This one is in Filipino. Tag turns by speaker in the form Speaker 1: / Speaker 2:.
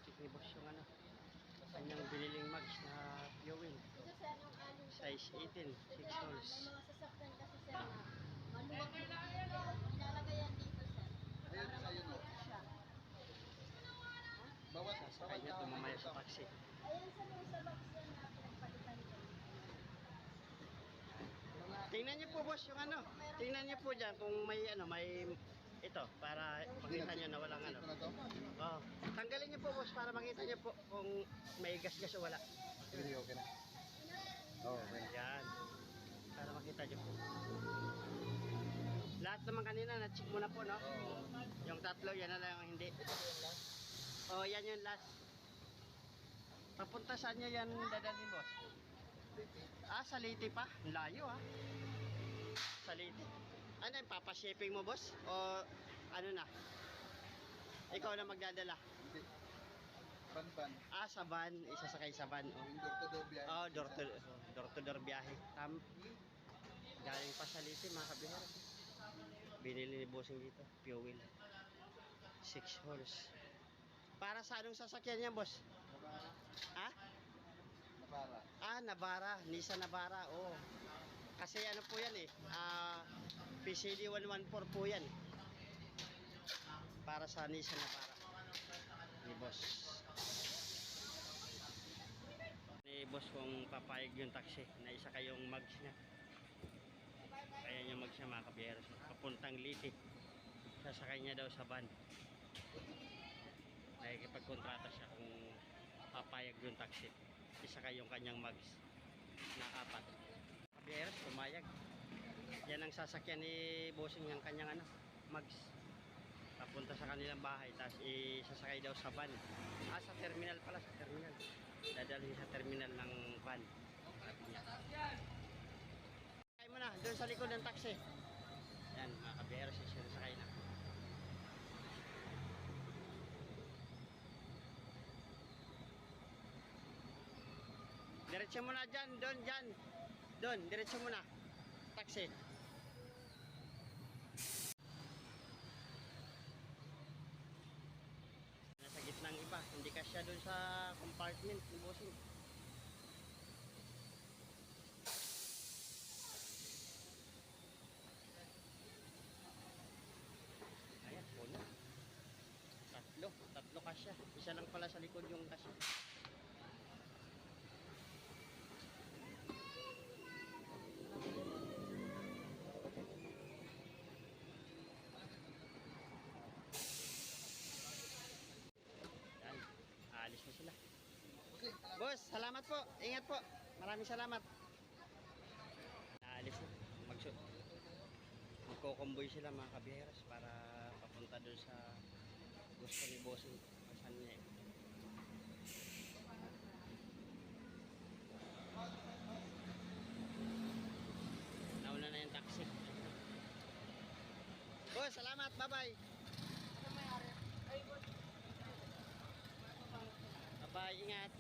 Speaker 1: i-check ni boss yung ano, kanyang biniling mags na fuel.
Speaker 2: Ito sir, yung aling
Speaker 1: Size 18, 6 holes.
Speaker 2: May mga sasakyan kasi sir na maluwag yung dito. Nilalagay yan dito sir.
Speaker 3: Ayun,
Speaker 2: Para
Speaker 3: ayun,
Speaker 2: mag-fit siya.
Speaker 3: Bawat
Speaker 1: Sa kanya tumamaya sa taxi.
Speaker 2: Ayan sir, yung sa box yan na pinagpalitan ko.
Speaker 1: Tingnan niyo po boss yung ano. Tingnan niyo po diyan kung may ano, may ito para makita niyo na walang ano. Oh, tanggalin niyo po boss para makita niyo po kung may gas-gas o wala.
Speaker 3: Sige, okay na. Oo, okay.
Speaker 1: Yan. Para makita niyo po. Lahat naman kanina na-check mo na po, no? Yung tatlo, yan na lang yung hindi. Oh, yan yung last. Papunta saan niyo yan dadalhin boss? Ah, sa Leyte pa? Layo ah. Sa Leyte. Ano yung papashipping mo boss? O ano na? Ikaw na magdadala?
Speaker 3: Hindi. Ban-ban.
Speaker 1: Ah, sa van. Isasakay sa van. Oh,
Speaker 3: Yung door-to-door biyahe.
Speaker 1: oh door-to-door biyahe. Galing pa sa Leyte mga kabihar. Binili ni bossing dito. Fuel. 6 holes. Para sa anong sasakyan niya boss?
Speaker 3: Nabara.
Speaker 1: Ha?
Speaker 3: Nabara.
Speaker 1: Ah, Navara, Nissan Navara, oh. Kasi ano po yan eh, PCD 114 po yan. Para sa Nissan Navara. Ni boss. Ni boss kung papayag yung taxi na isa kayong mags niya. Kaya yung mags niya mga kabiyero. Papuntang Leyte. Sasakay niya daw sa van. Nakikipagkontrata siya kung papayag yung taxi. Isa kayong kanyang mags na 4. Kabiyero, pumayag. Yan ang sasakyan ni bossing yung kanyang ano, mags. Papunta sa kanilang bahay. Tapos isasakay daw sa van. Ah, sa terminal pala, sa terminal. Dadalhin sa terminal ng van. Sakay mo na, doon sa likod ng taxi. Yan, mga kabiyero, sisakay na. Diretso mo na dyan, doon, diretso mo na. Taxi. Nasa gitnang iba, hindi kasya doon sa compartment ng bossing. Ayan, puno. Tatlo kasya. Isa lang pala sa likod yung kasya. Yan, aalis na sila. Boss, salamat po. Ingat po. Maraming salamat. Aalis na. Magko-convoy sila mga kabiheras para papunta doon sa gusto ni bossing. Saan niya eh. Nauna na yung taxi. Boss, salamat. Bye-bye.
Speaker 2: Ano mayari? Ay, boss.
Speaker 1: Bye-bye. Ingat.